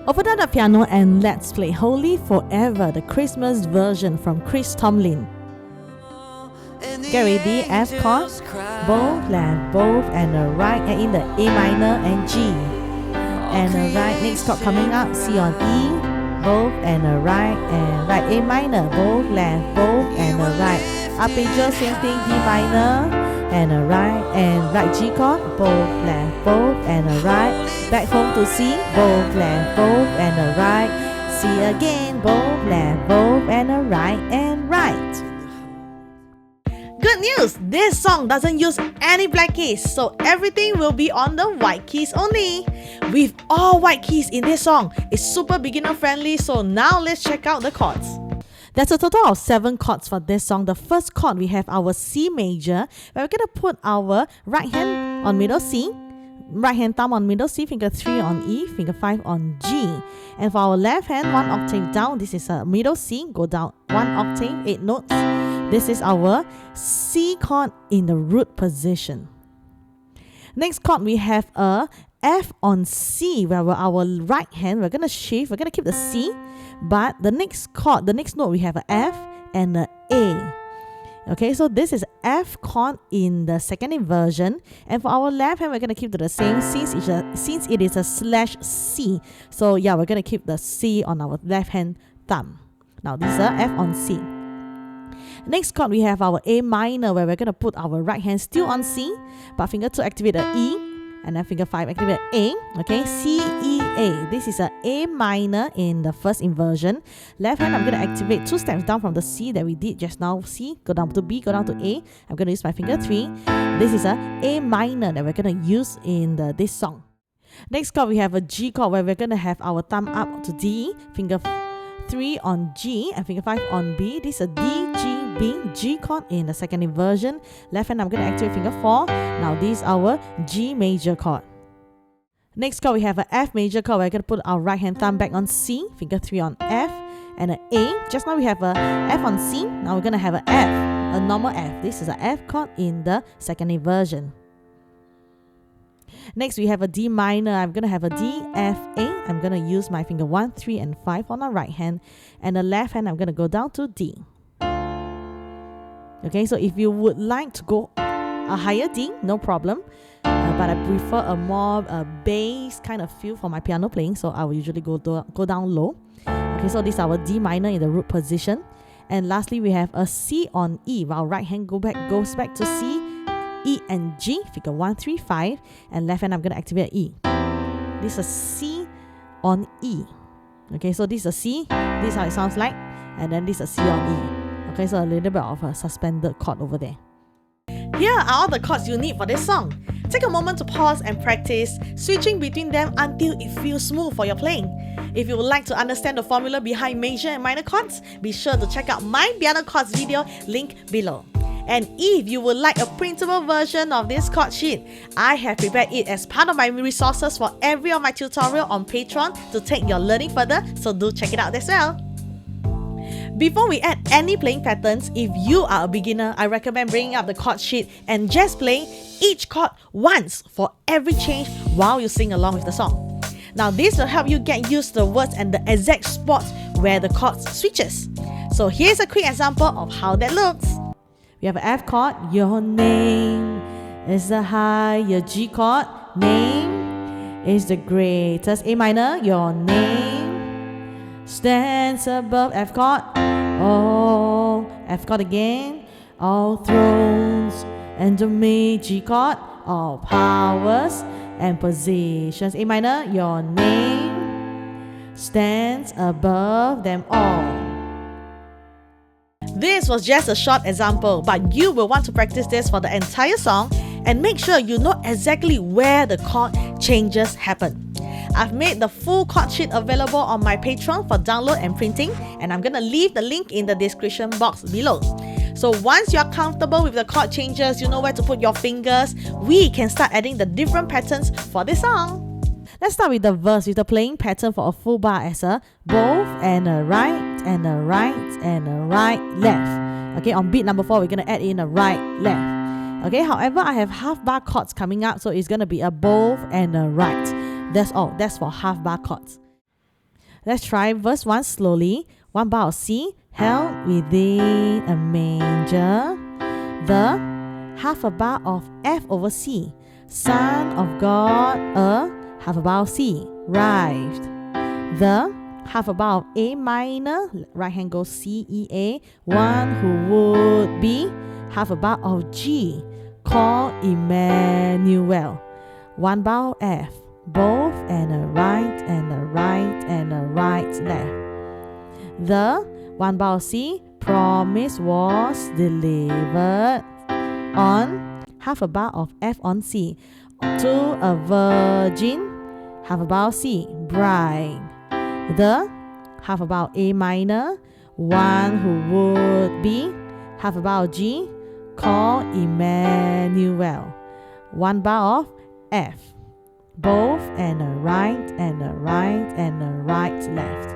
Open up the piano and let's play Holy Forever, the Christmas version from Chris Tomlin. Get ready, F chord, both left, both, and the right, and in the A minor and G. And the right, next chord coming up, C on E, both, and the right A minor, both left, both, and the right. Arpeggio, same thing, D minor, and the right G chord, both, left, both, and the right. Back home to C, both, left, both, and the right. C again, both, left, both, and the right, and right. Good news! This song doesn't use any black keys, so everything will be on the white keys only. With all white keys in this song, it's super beginner friendly, so now let's check out the chords. There's a total of 7 chords for this song. The first chord, we have our C major, where we're going to put our right hand on middle C, right hand thumb on middle C, finger 3 on E, finger 5 on G. And for our left hand, 1 octave down, this is a middle C, go down 1 octave, 8 notes. This is our C chord in the root position. Next chord, we have a F on C, where our right hand, we're going to shift, we're going to keep the C, but the next chord, the next note, we have a F and a A. Okay, so this is F chord in the second inversion, and for our left hand, we're going to keep to the same since it is a slash C. So yeah, we're going to keep the C on our left hand thumb. Now this is a F on C. Next chord, we have our A minor, where we're going to put our right hand still on C, but finger 2 activate the E, and then finger 5 activate A. Okay, C, E, A. This is a A minor in the first inversion. Left hand, I'm going to activate 2 steps down from the C that we did just now. C, go down to B, go down to A. I'm going to use my finger 3. This is a A minor that we're going to use in this song. Next chord, we have a G chord, where we're going to have our thumb up to D, finger 3 on G, and finger 5 on B. This is a D, G, B, G chord in the second inversion. Left hand, I'm going to activate finger 4. Now this is our G major chord. Next chord, we have an F major chord. We're going to put our right hand thumb back on C, finger 3 on F, and an A. Just now we have a F on C. Now we're going to have a F, a normal F. This is an F chord in the second inversion. Next, we have a D minor. I'm going to have a D, F, A. I'm going to use my finger 1, 3, and 5 on the right hand. And the left hand, I'm going to go down to D. Okay, so if you would like to go a higher D, no problem. But I prefer a more bass kind of feel for my piano playing, so I will usually go down low. Okay, so this is our D minor in the root position. And lastly, we have a C on E. While right hand goes back to C, E and G, figure 1, 3, 5, and left hand I'm going to activate E. This is a C on E. Okay, so this is a C, this is how it sounds like, and then this is a C on E. Okay, so a little bit of a suspended chord over there. Here are all the chords you need for this song. Take a moment to pause and practice, switching between them until it feels smooth for your playing. If you would like to understand the formula behind major and minor chords, be sure to check out my piano chords video, link below. And if you would like a printable version of this chord sheet, I have prepared it as part of my resources for every of my tutorial on Patreon to take your learning further, so do check it out as well. Before we add any playing patterns, if you are a beginner, I recommend bringing up the chord sheet and just playing each chord once for every change while you sing along with the song. Now this will help you get used to the words and the exact spots where the chord switches. So here's a quick example of how that looks. We have an F chord, your name is the higher G chord, name is the greatest A minor, your name stands above F chord, all F chord again, all thrones and domain G chord, all powers and positions A minor, your name stands above them all. This was just a short example, but you will want to practice this for the entire song and make sure you know exactly where the chord changes happen. I've made the full chord sheet available on my Patreon for download and printing, and I'm going to leave the link in the description box below. So once you're comfortable with the chord changes, you know where to put your fingers, we can start adding the different patterns for this song. Let's start with the verse with the playing pattern for a full bar as a both and a right and a right and a right left. Okay, on beat number 4 we're going to add in a right left. Okay, however I have half bar chords coming up, so it's going to be a both and a right. That's all. That's for half bar chords. Let's try verse 1 slowly. 1 bar of C, held within a manger. The half a bar of F over C, Son of God, a half a bar of C, arrived. The half a bar of A minor, right hand goes C, E, A, one who would be half a bar of G, called Emmanuel. 1 bar of F, both and a right and a right and a right left. The 1 bar of C, promise was delivered on half a bar of F on C to a virgin, half a bar of C, bride. The half a bar of A minor, one who would be half a bar of G, called Emmanuel. 1 bar of F, both and a right and a right and a right left.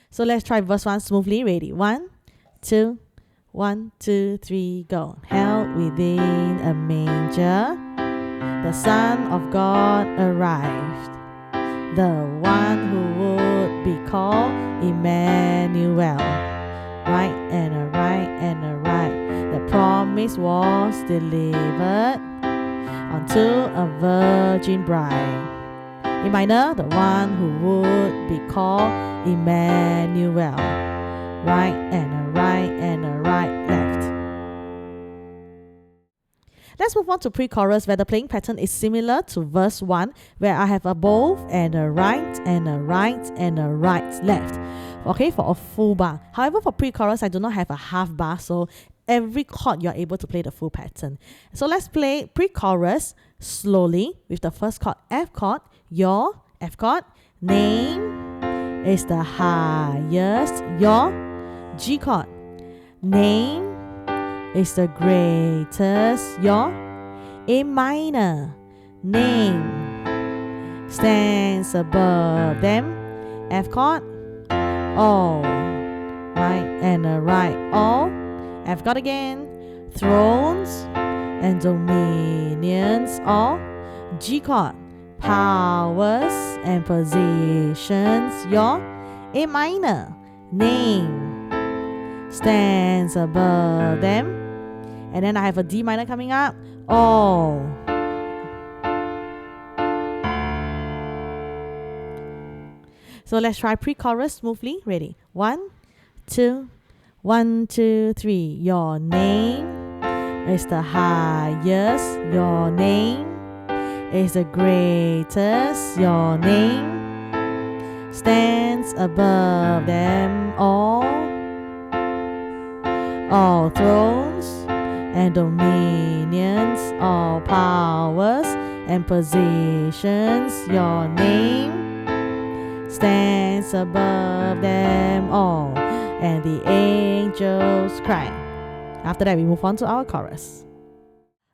So let's try verse 1 smoothly. Ready? 1, 2, 1, 2, 3, go. Held within a manger, the Son of God arrived. The one who would be called Emmanuel. Right and a right and a right. The promise was delivered unto a virgin bride. A minor, the one who would be called Emmanuel. Right and a right and a right left. Let's move on to pre-chorus, where the playing pattern is similar to verse 1, where I have a both and a right and a right and a right left. Okay, for a full bar. However, for pre-chorus, I do not have a half bar, so every chord you're able to play the full pattern. So let's play pre-chorus slowly with the first chord, F chord, your F chord, name is the highest, your G chord, name is the greatest, your A minor, name stands above them, F chord, all, right and a right, all, F chord again, thrones and dominions, all, G chord, powers and positions, your A minor, name stands above them. And then I have a D minor coming up, all. So let's try pre-chorus smoothly. Ready? 1, 2, 1, 2, 3. Your name is the highest, your name is the greatest, your name stands above them all thrones and dominions, all powers and positions, your name stands above them all, and the angels cry. After that, we move on to our chorus.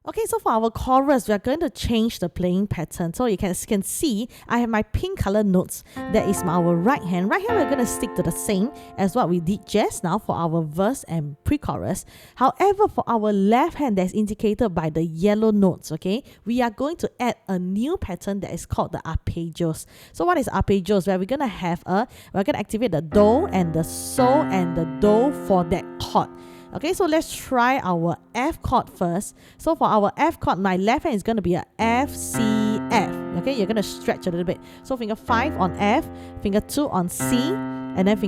Okay, so for our chorus, we are going to change the playing pattern. So you can see, I have my pink color notes. That is our right hand. Right hand, we're going to stick to the same as what we did just now for our verse and pre-chorus. However, for our left hand, that's indicated by the yellow notes, okay, we are going to add a new pattern that is called the arpeggios. So what is arpeggios? Where we're going to activate the do and the sol and the do for that chord. Okay, so let's try our F chord first. So for our F chord, my left hand is going to be a F, C, F. Okay, you're going to stretch a little bit. So finger 5 on F, finger 2 on C, and then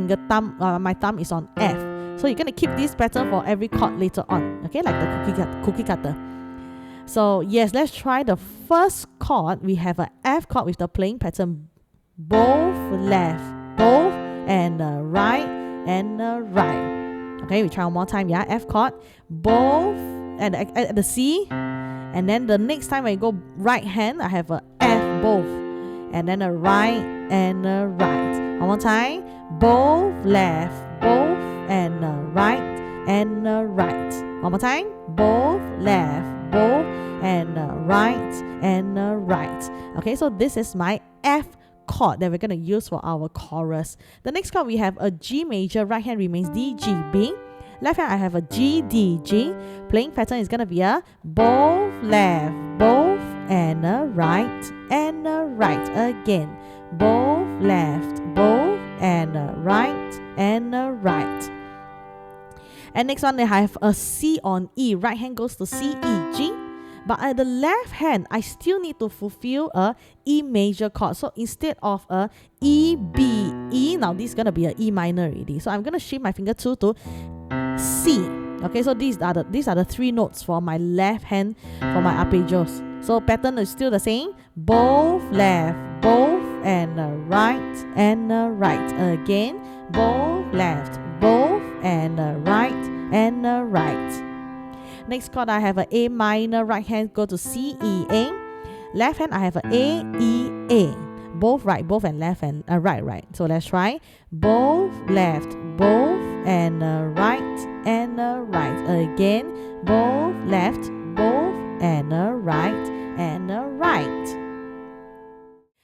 my thumb is on F. So you're going to keep this pattern for every chord later on. Okay, like the cookie cutter. So yes, let's try the first chord. We have a F chord with the playing pattern both left, both, and right, and right. Okay, we try one more time. Yeah, F chord, both, and at the C, and then the next time when you go right hand, I have a F, both, and then a right and a right. One more time, both left, both, and a right and a right. One more time, both left, both, and a right and a right. Okay, so this is my F chord that we're going to use for our chorus. The next chord, we have a G major. Right hand remains D, G, B. Left hand, I have a G, D, G. Playing pattern is going to be a both left, both, and a right again. Both left, and a right, and a right. And next one, I have a C on E. Right hand goes to C, E, G. But at the left hand, I still need to fulfill a E major chord. So instead of a E, B, E, now this is going to be an E minor already. So I'm going to shift my finger to C. Okay, so these are the three notes for my left hand for my arpeggios. So pattern is still the same. Both left, both, and a right, and a right. Again, both left, both, and a right, and a right. Next chord, I have a A minor. Right hand go to C, E, A. Left hand, I have a A, E, A. Both right, both, and left, and right, right. So let's try. Both left, both, and a right, and a right. Again, both left, both, and a right, and a right.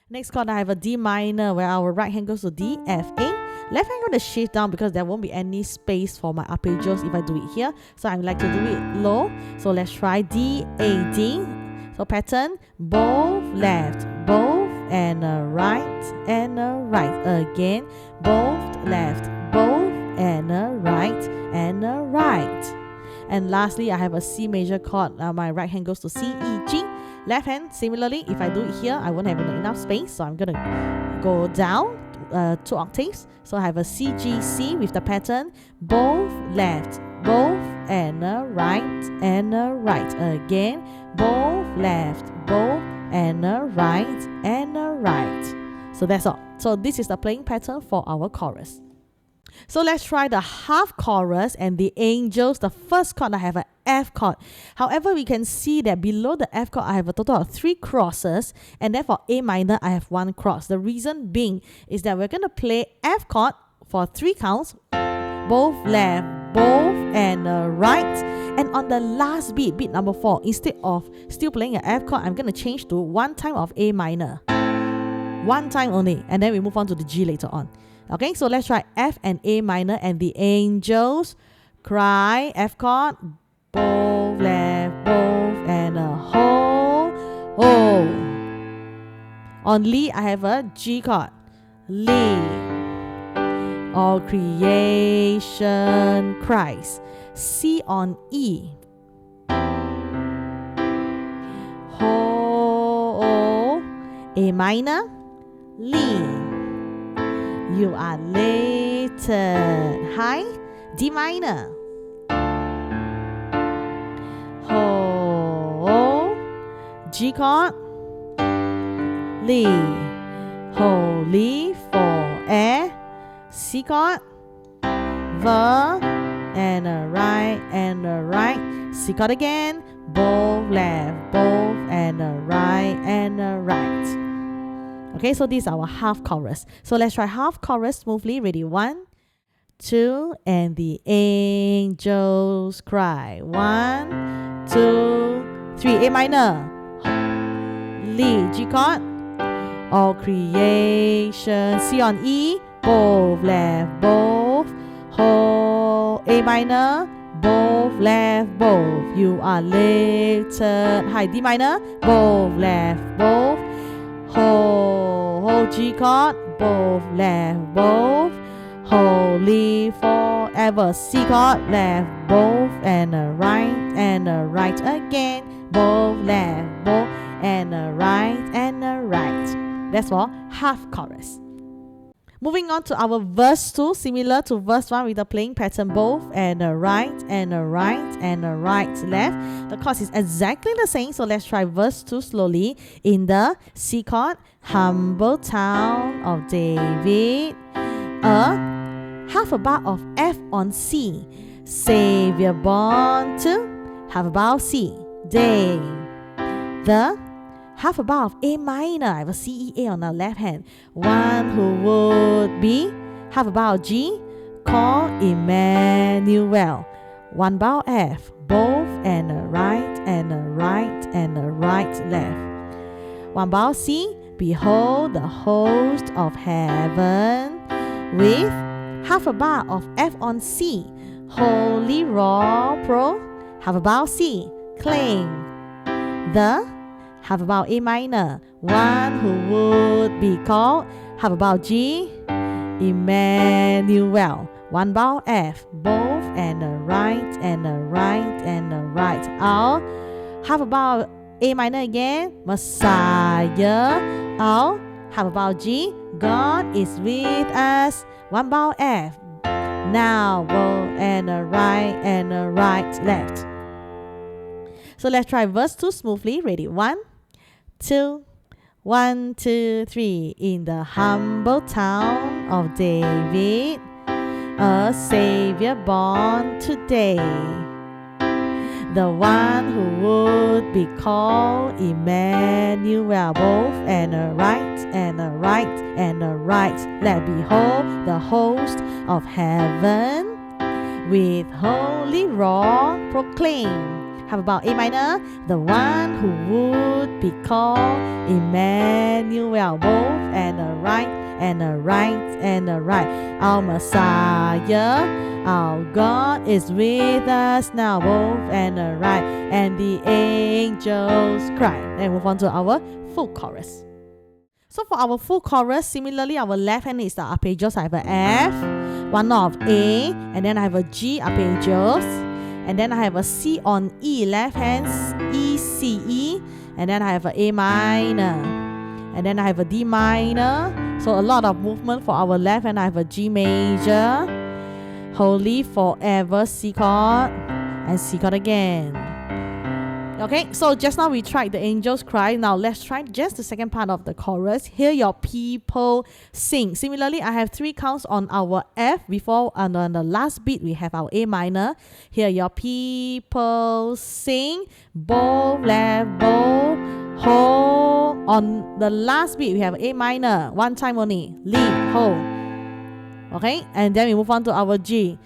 Next chord, I have a D minor, where our right hand goes to D, F, A. Left hand going to shift down because there won't be any space for my arpeggios if I do it here. So I like to do it low. So let's try D, A, D. So pattern, both left, both, and a right, and a right. Again, both left, both, and a right, and a right. And lastly, I have a C major chord. My right hand goes to C, E, G. Left hand, similarly, if I do it here, I won't have enough space. So I'm going to go down 2 octaves. So I have a C, G, C with the pattern, both left, both, and a right, and a right. Again, both left, both, and a right, and a right. So that's all. So this is the playing pattern for our chorus. So let's try the half chorus and the angels. The first chord, I have an F chord. However, we can see that below the F chord, I have a total of 3 crosses. And then for A minor, I have 1 cross. The reason being is that we're going to play F chord for 3 counts. Both left, both, and right. And on the last beat, beat number 4, instead of still playing an F chord, I'm going to change to 1 time of A minor. 1 time only. And then we move on to the G later on. Okay, so let's try F and A minor and the angels cry. F chord, both left, both, and a ho, ho. On Lee, I have a G chord. Lee. All creation cries. C on E. Ho, A minor. Lee. You are later. High, D minor. Ho, G chord. Lee. Holy for air. C chord. Ver, and a right, and a right. C chord again. Both left, both, and a right, and a right. Okay, so this is our half chorus. So let's try half chorus smoothly. Ready? 1, 2, and the angels cry. 1, 2, 3. A minor. Lee, G chord. All creation. C on E. Both left, both. Ho, A minor. Both left, both. You are later. High, D minor. Both left, both. Ho, G chord, both left, both. Holy forever. C chord, left, both, and a right again. Both left, both, and a right, and a right. That's for half chorus. Moving on to our verse 2, similar to verse 1 with the playing pattern, both, and a right, and a right, and a right, left. The chords is exactly the same, so let's try verse 2 slowly. In the C chord, humble town of David. A half a bar of F on C. Savior born to half a bar of C. Day. The half a bar of A minor. I have a C, E, A on the left hand. One who would be half a bar of G. Call Emmanuel. 1 bar of F. Both, and a right, and a right, and a right, left. 1 bar of C. Behold the host of heaven. With half a bar of F on C. Holy raw pro. Half a bar of C. Cling. The half a bar A minor. One who would be called half a bar G. Emmanuel. One bow F, both and a right and a right and a right. Out. Half a bow A minor again, Messiah. Out. Half a bow G, God is with us. One bow F. Now both and a right, left. So let's try verse 2 smoothly. Ready? 1, 2, 1, 2, 3. In the humble town of David, a Savior born today. The one who would be called Emmanuel, both and a right and a right and a right. Let behold the host of heaven with holy roar proclaim. How about A minor? The one who would be called Emmanuel, both and a right and a right and a right. Our Messiah, our God is with us now, both and a right. And the angels cry. Then move on to our full chorus. So for our full chorus, similarly, our left hand is the arpeggios. I have a F, one of A, and then I have a G arpeggios. And then I have a C on E, left hand, E, C, E. And then I have a A minor. And then I have a D minor. So a lot of movement for our left hand. I have a G major. Holy forever, C chord. And C chord again. Okay, so just now we tried the angels cry. Now let's try just the second part of the chorus. Hear your people sing. Similarly, I have 3 counts on our F before, and on the last beat we have our A minor. Hear your people sing. Bow, left, bow, hold. On the last beat we have A minor. One time only. Lead, hold. Okay, and then we move on to our G.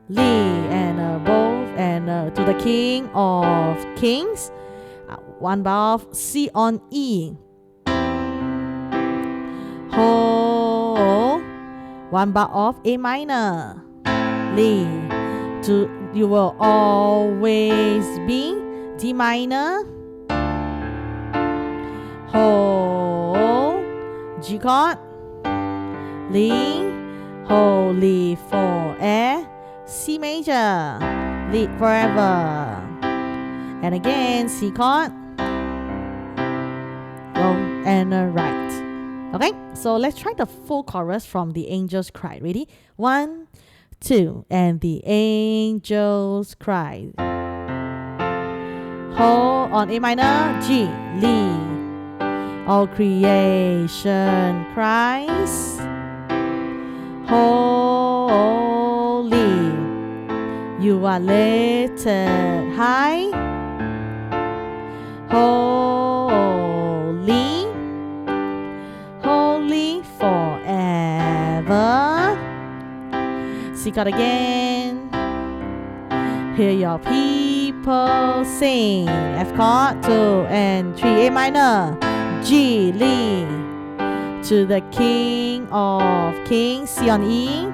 Lead and both and to the King of Kings. One bar of C on E. Hold. One bar of A minor. Lead. To you will always be D minor. Hold. G chord. Lead. Holy for air. C major, lead forever. And again, C chord, go and a right. Okay, so let's try the full chorus from the angels cry. Ready? 1, 2, and the angels cry. Hold on A minor, G, lead. All creation cries. Holy, you are lifted high. Holy, holy forever. C chord again. Hear your people sing. F chord 2 and 3. A minor, G, lead. To the King of Kings, C on E.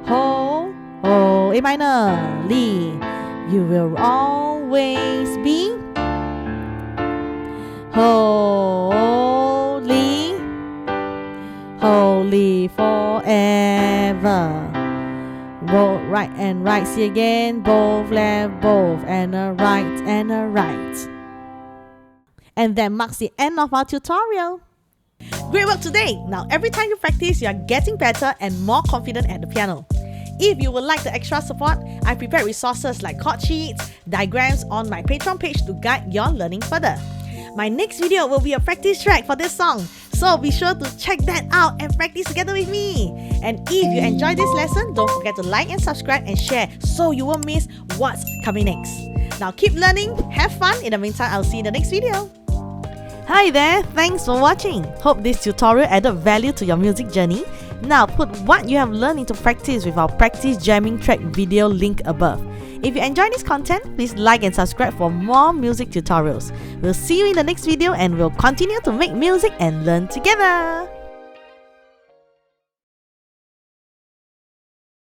Ho, ho, A minor, lead. You will always be holy, holy forever. Both right and right, C again. Both left, both, and a right and a right. And that marks the end of our tutorial. Great work today! Now every time you practice, you are getting better and more confident at the piano. If you would like the extra support, I prepared resources like chord sheets, diagrams on my Patreon page to guide your learning further. My next video will be a practice track for this song, so be sure to check that out and practice together with me. And if you enjoyed this lesson, don't forget to like and subscribe and share so you won't miss what's coming next. Now keep learning, have fun. In the meantime, I'll see you in the next video. Hi there, thanks for watching. Hope this tutorial added value to your music journey. Now put what you have learned into practice with our practice jamming track video link above. If you enjoy this content, please like and subscribe for more music tutorials. We'll see you in the next video and we'll continue to make music and learn together.